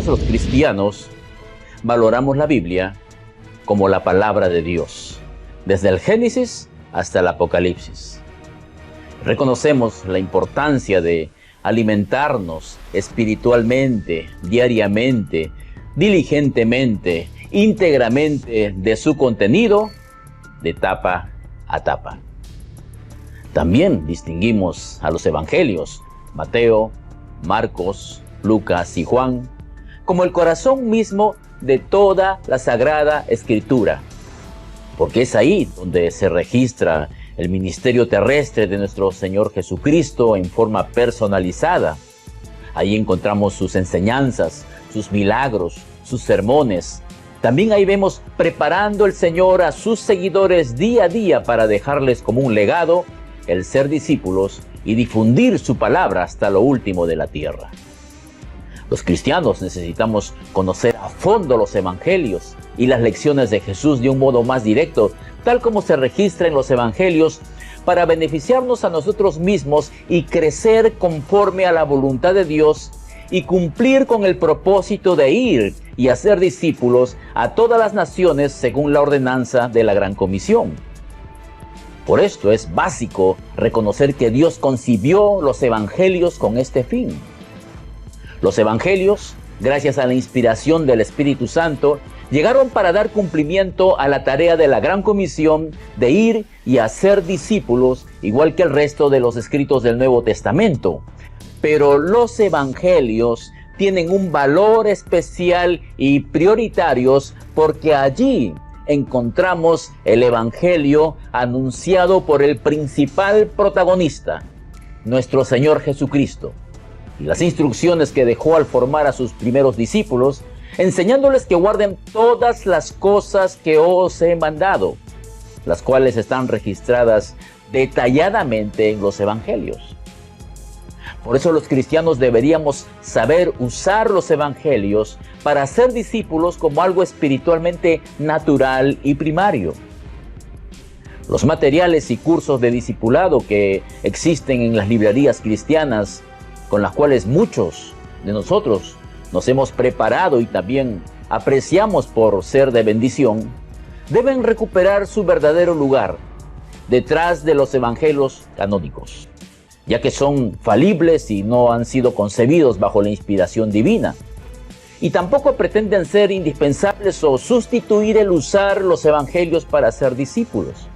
todos los cristianos valoramos la Biblia como la palabra de Dios, desde el Génesis hasta el Apocalipsis. Reconocemos la importancia de alimentarnos espiritualmente, diariamente, diligentemente, íntegramente de su contenido, de tapa a tapa. También distinguimos a los evangelios, Mateo, Marcos, Lucas y Juan, como el corazón mismo de toda la Sagrada Escritura, porque es ahí donde se registra el ministerio terrestre de nuestro Señor Jesucristo en forma personalizada. Ahí encontramos sus enseñanzas, sus milagros, sus sermones. También ahí vemos preparando el Señor a sus seguidores día a día para dejarles como un legado el ser discípulos y difundir su palabra hasta lo último de la tierra. Los cristianos necesitamos conocer a fondo los evangelios y las lecciones de Jesús de un modo más directo, tal como se registra en los evangelios, para beneficiarnos a nosotros mismos y crecer conforme a la voluntad de Dios y cumplir con el propósito de ir y hacer discípulos a todas las naciones según la ordenanza de la Gran Comisión. Por esto es básico reconocer que Dios concibió los evangelios con este fin. Los evangelios, gracias a la inspiración del Espíritu Santo, llegaron para dar cumplimiento a la tarea de la Gran Comisión de ir y hacer discípulos, igual que el resto de los escritos del Nuevo Testamento. Pero los evangelios tienen un valor especial y prioritarios porque allí encontramos el evangelio anunciado por el principal protagonista, nuestro Señor Jesucristo, y las instrucciones que dejó al formar a sus primeros discípulos, enseñándoles que guarden todas las cosas que os he mandado, las cuales están registradas detalladamente en los evangelios. Por eso los cristianos deberíamos saber usar los evangelios para ser discípulos como algo espiritualmente natural y primario. Los materiales y cursos de discipulado que existen en las librerías cristianas, con las cuales muchos de nosotros nos hemos preparado y también apreciamos por ser de bendición, deben recuperar su verdadero lugar detrás de los evangelios canónicos, ya que son falibles y no han sido concebidos bajo la inspiración divina. Y tampoco pretenden ser indispensables o sustituir el usar los evangelios para ser discípulos.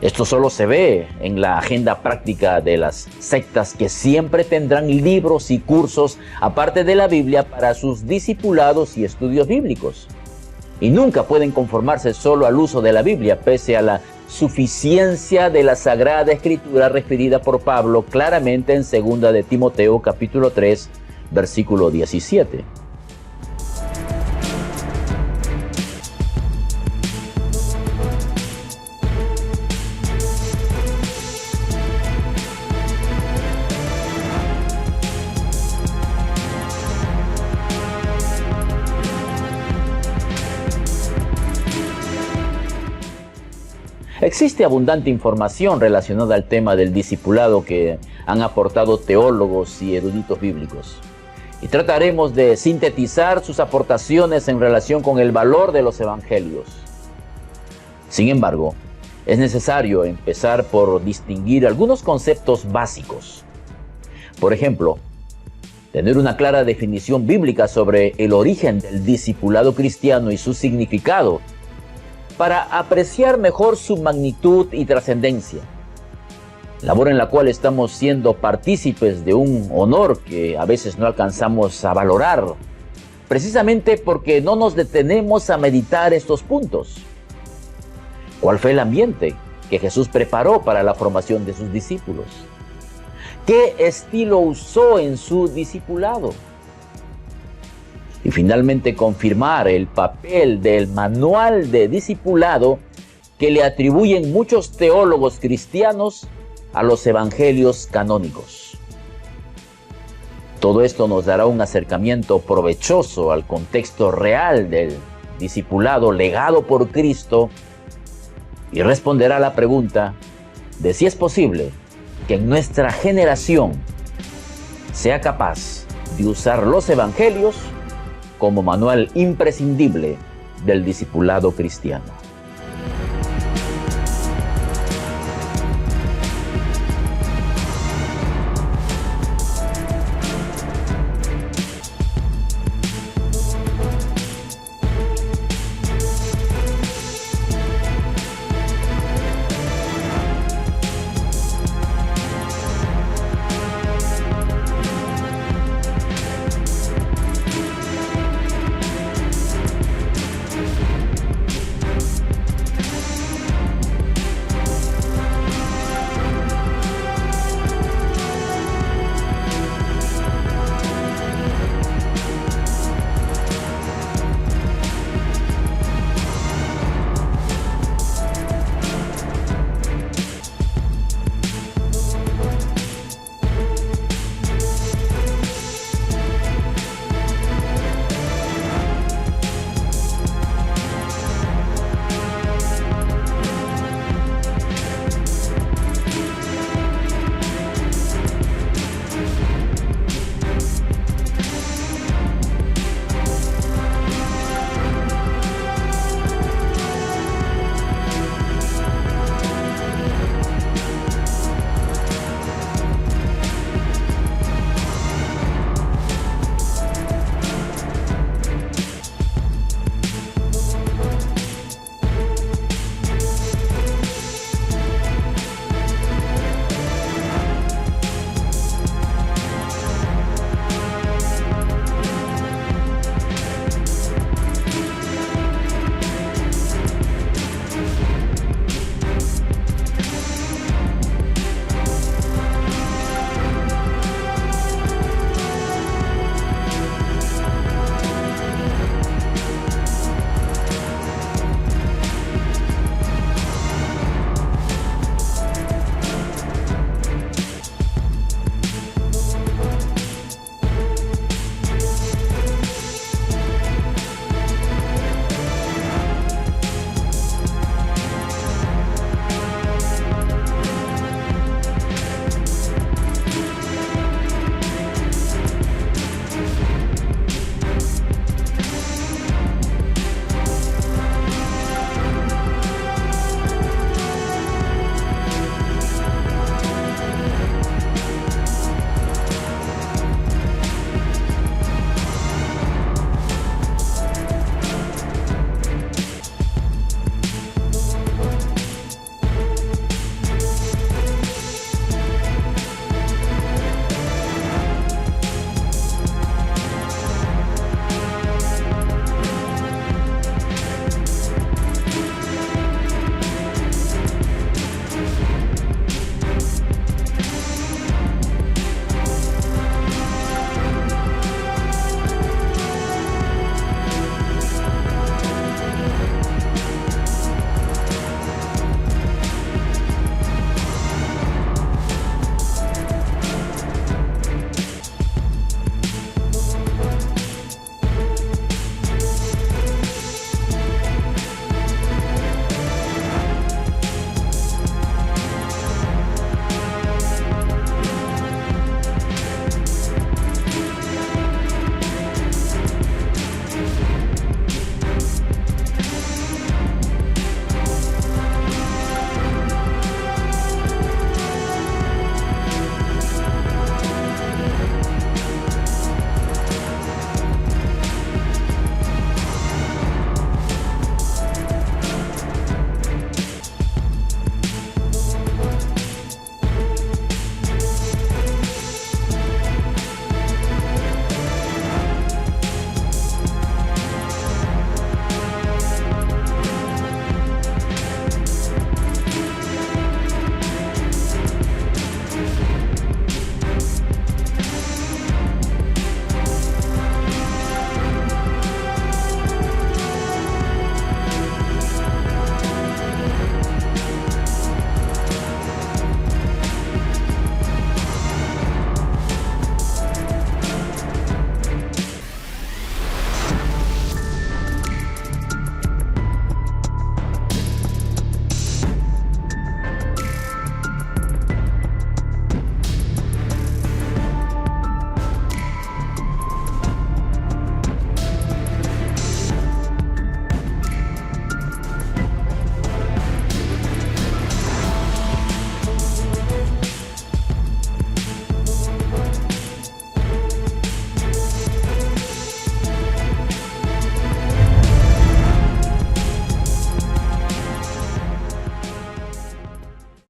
Esto solo se ve en la agenda práctica de las sectas, que siempre tendrán libros y cursos aparte de la Biblia para sus discipulados y estudios bíblicos. Y nunca pueden conformarse solo al uso de la Biblia, pese a la suficiencia de la Sagrada Escritura referida por Pablo claramente en 2 de Timoteo capítulo 3, versículo 17. Existe abundante información relacionada al tema del discipulado que han aportado teólogos y eruditos bíblicos. Y trataremos de sintetizar sus aportaciones en relación con el valor de los evangelios. Sin embargo, es necesario empezar por distinguir algunos conceptos básicos. Por ejemplo, tener una clara definición bíblica sobre el origen del discipulado cristiano y su significado, para apreciar mejor su magnitud y trascendencia, labor en la cual estamos siendo partícipes de un honor que a veces no alcanzamos a valorar, precisamente porque no nos detenemos a meditar estos puntos. ¿Cuál fue el ambiente que Jesús preparó para la formación de sus discípulos? ¿Qué estilo usó en su discipulado? Y finalmente confirmar el papel del manual de discipulado que le atribuyen muchos teólogos cristianos a los evangelios canónicos. Todo esto nos dará un acercamiento provechoso al contexto real del discipulado legado por Cristo y responderá a la pregunta de si es posible que en nuestra generación sea capaz de usar los evangelios como manual imprescindible del discipulado cristiano.